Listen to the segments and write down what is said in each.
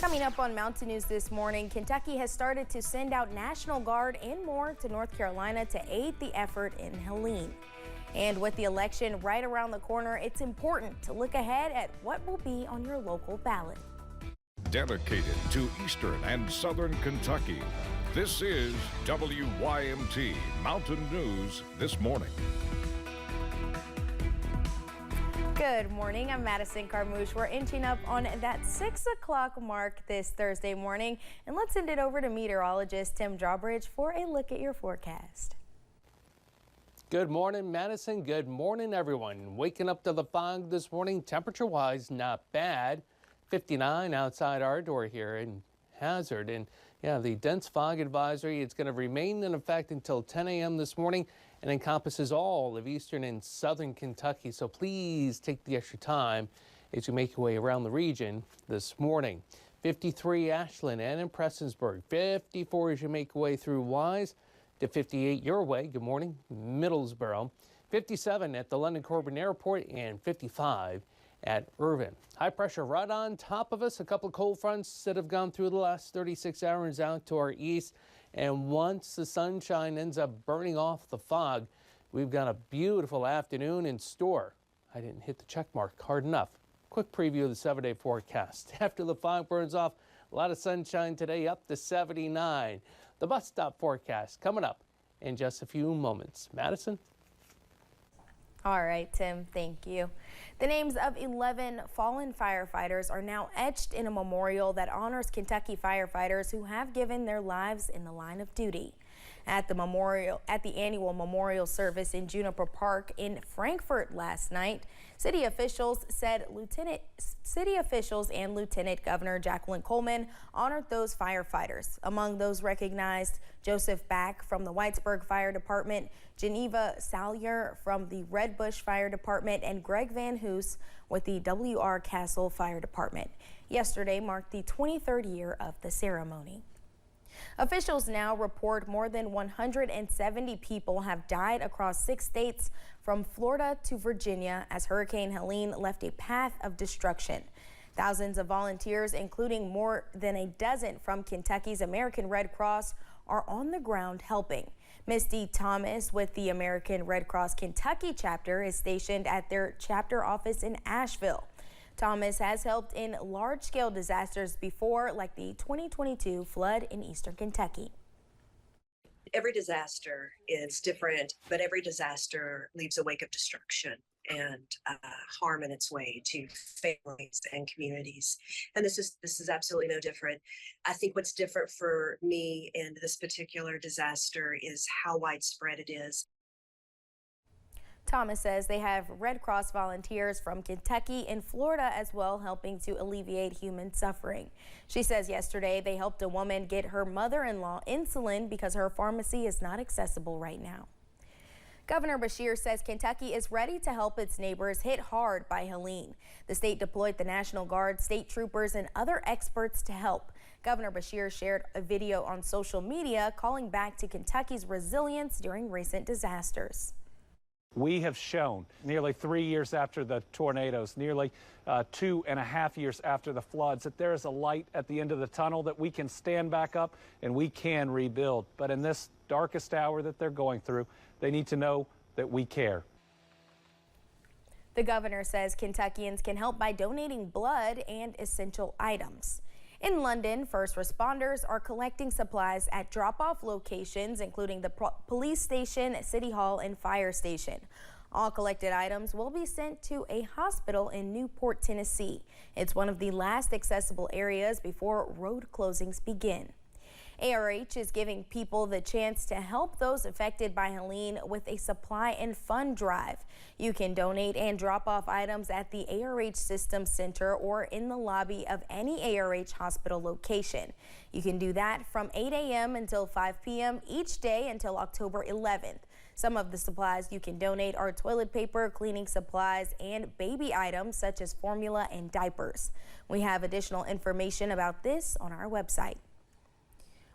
Coming up on Mountain News this morning, Kentucky has started to send out National Guard and more to North Carolina to aid the effort in Helene. And with the election right around the corner, it's important to look ahead at what will be on your local ballot. Dedicated to Eastern and Southern Kentucky, this is WYMT Mountain News This Morning. Good morning. I'm Madison Carmouche. We're inching up on that 6 o'clock mark this Thursday morning. And let's send it over to meteorologist Tim Drawbridge for a look at your forecast. Good morning, Madison. Good morning, everyone. Waking up to the fog this morning, temperature-wise, not bad. 59 outside our door here in Hazard. And yeah, the dense fog advisory, it's going to remain in effect until 10 a.m. this morning and encompasses all of eastern and southern Kentucky. So please take the extra time as you make your way around the region this morning. 53 Ashland and in Prestonsburg. 54 as you make your way through Wise. To 58 your way. Good morning, Middlesboro. 57 at the London Corbin Airport and 55 at Irvin. High pressure right on top of us. A couple of cold fronts that have gone through the last 36 hours out to our east. And once the sunshine ends up burning off the fog, we've got a beautiful afternoon in store. I didn't hit the check mark hard enough. Quick preview of the 7-day forecast. After the fog burns off, a lot of sunshine today, up to 79. The bus stop forecast coming up in just a few moments. Madison? All right, Tim, thank you. The names of 11 fallen firefighters are now etched in a memorial that honors Kentucky firefighters who have given their lives in the line of duty. At the annual memorial service in Juniper Park in Frankfort last night, city officials and Lieutenant Governor Jacqueline Coleman honored those firefighters. Among those recognized, Joseph Back from the Whitesburg Fire Department, Geneva Salyer from the Red Bush Fire Department, and Greg Van Hoos with the W.R. Castle Fire Department. Yesterday marked the 23rd year of the ceremony. Officials now report more than 170 people have died across 6 states from Florida to Virginia as Hurricane Helene left a path of destruction. Thousands of volunteers, including more than a dozen from Kentucky's American Red Cross, are on the ground helping. Misty Thomas with the American Red Cross Kentucky chapter is stationed at their chapter office in Asheville. Thomas has helped in large-scale disasters before, like the 2022 flood in eastern Kentucky. Every disaster is different, but every disaster leaves a wake of destruction and harm in its way to families and communities. And this is absolutely no different. I think what's different for me in this particular disaster is how widespread it is. Thomas says they have Red Cross volunteers from Kentucky and Florida as well, helping to alleviate human suffering. She says yesterday they helped a woman get her mother-in-law insulin because her pharmacy is not accessible right now. Governor Beshear says Kentucky is ready to help its neighbors hit hard by Helene. The state deployed the National Guard, state troopers, and other experts to help. Governor Beshear shared a video on social media calling back to Kentucky's resilience during recent disasters. We have shown nearly 3 years after the tornadoes, nearly 2.5 years after the floods, that there is a light at the end of the tunnel, that we can stand back up and we can rebuild. But in this darkest hour that they're going through, they need to know that we care. The governor says Kentuckians can help by donating blood and essential items. In London, first responders are collecting supplies at drop-off locations, including the police station, city hall, and fire station. All collected items will be sent to a hospital in Newport, Tennessee. It's one of the last accessible areas before road closings begin. ARH is giving people the chance to help those affected by Helene with a supply and fund drive. You can donate and drop off items at the ARH System Center or in the lobby of any ARH hospital location. You can do that from 8 a.m. until 5 p.m. each day until October 11th. Some of the supplies you can donate are toilet paper, cleaning supplies, and baby items such as formula and diapers. We have additional information about this on our website.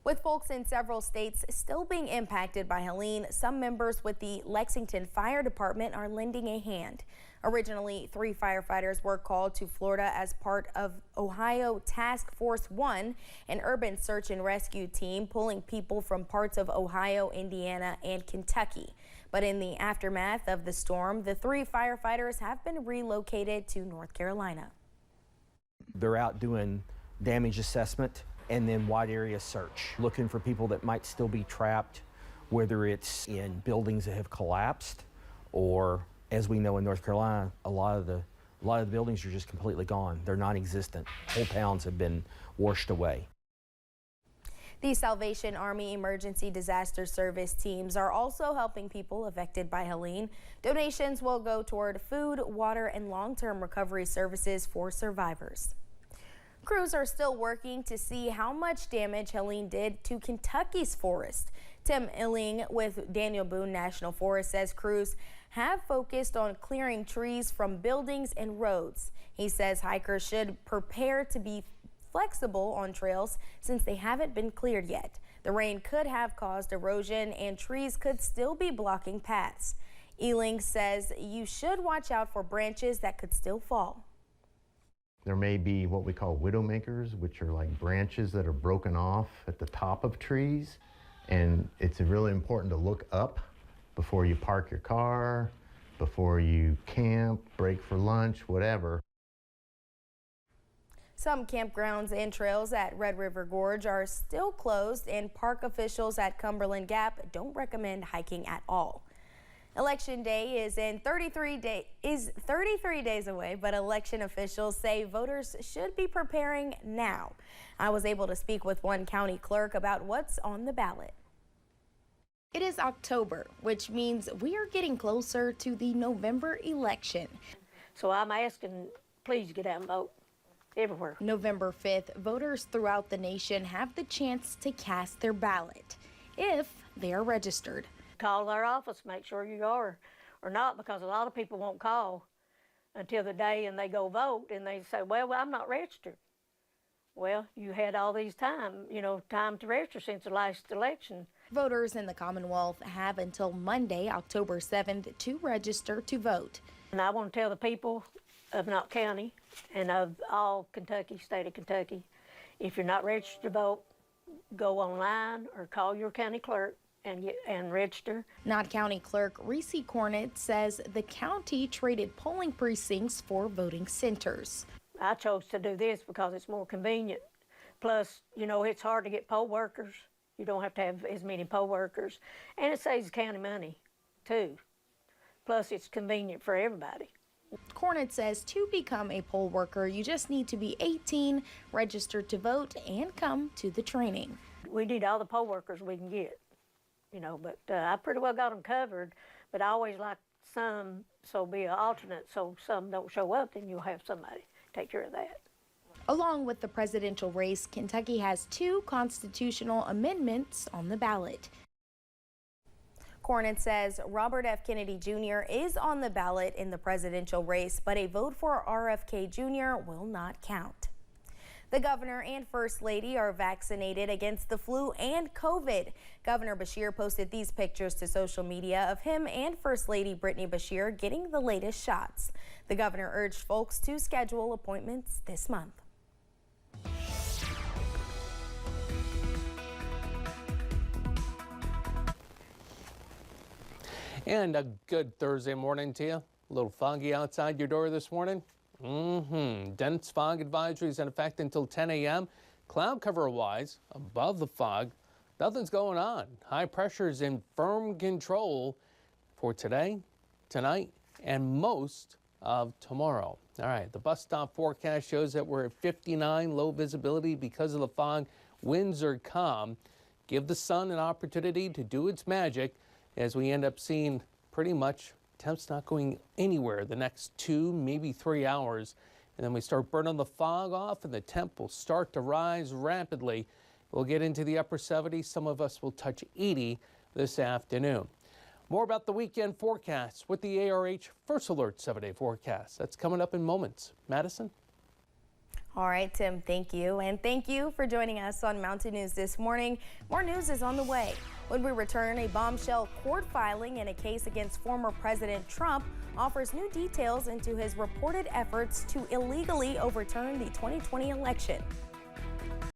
With folks in several states still being impacted by Helene, some members with the Lexington Fire Department are lending a hand. Originally, 3 firefighters were called to Florida as part of Ohio Task Force 1, an urban search and rescue team pulling people from parts of Ohio, Indiana, and Kentucky. But in the aftermath of the storm, the 3 firefighters have been relocated to North Carolina. They're out doing damage assessment and then wide area search, looking for people that might still be trapped, whether it's in buildings that have collapsed, or as we know in North Carolina, a lot of the buildings are just completely gone. They're non-existent. Whole towns have been washed away. The Salvation Army Emergency Disaster Service teams are also helping people affected by Helene. Donations will go toward food, water, and long-term recovery services for survivors. Crews are still working to see how much damage Helene did to Kentucky's forest. Tim Illing with Daniel Boone National Forest says crews have focused on clearing trees from buildings and roads. He says hikers should prepare to be flexible on trails since they haven't been cleared yet. The rain could have caused erosion and trees could still be blocking paths. Ealing says you should watch out for branches that could still fall. There may be what we call widowmakers, which are like branches that are broken off at the top of trees. And it's really important to look up before you park your car, before you camp, break for lunch, whatever. Some campgrounds and trails at Red River Gorge are still closed, and park officials at Cumberland Gap don't recommend hiking at all. Election Day is 33 days away, but election officials say voters should be preparing now. I was able to speak with one county clerk about what's on the ballot. It is October, which means we are getting closer to the November election. So I'm asking, please get out and vote everywhere. November 5th, voters throughout the nation have the chance to cast their ballot if they are registered. Call our office, make sure you are or not, because a lot of people won't call until the day and they go vote and they say, well, I'm not registered. Well, you had all these time to register since the last election. Voters in the Commonwealth have until Monday, October 7th to register to vote. And I want to tell the people of Knott County and of all Kentucky, state of Kentucky, if you're not registered to vote, go online or call your county clerk and register. Knott County Clerk Reese Cornett says the county traded polling precincts for voting centers. I chose to do this because it's more convenient. Plus, it's hard to get poll workers. You don't have to have as many poll workers. And it saves county money, too. Plus, it's convenient for everybody. Cornett says to become a poll worker, you just need to be 18, registered to vote, and come to the training. We need all the poll workers we can get, but I pretty well got them covered. But I always like some, so be an alternate, so some don't show up, then you'll have somebody take care of that. Along with the presidential race, Kentucky has 2 constitutional amendments on the ballot. Cornett says Robert F. Kennedy Jr. is on the ballot in the presidential race, but a vote for RFK Jr. will not count. The governor and first lady are vaccinated against the flu and COVID. Governor Beshear posted these pictures to social media of him and First Lady Brittany Beshear getting the latest shots. The governor urged folks to schedule appointments this month. And a good Thursday morning to you. A little foggy outside your door this morning. Dense fog advisories in effect until 10 a.m. Cloud cover-wise, above the fog, nothing's going on. High pressure is in firm control for today, tonight, and most of tomorrow. All right, the bus stop forecast shows that we're at 59, low visibility because of the fog. Winds are calm. Give the sun an opportunity to do its magic as we end up seeing pretty much temps not going anywhere the next 2, maybe 3 hours. And then we start burning the fog off and the temp will start to rise rapidly. We'll get into the upper 70s. Some of us will touch 80 this afternoon. More about the weekend forecast with the ARH First Alert 7-day forecast. That's coming up in moments. Madison? All right, Tim, thank you. And thank you for joining us on Mountain News this morning. More news is on the way. When we return, a bombshell court filing in a case against former President Trump offers new details into his reported efforts to illegally overturn the 2020 election.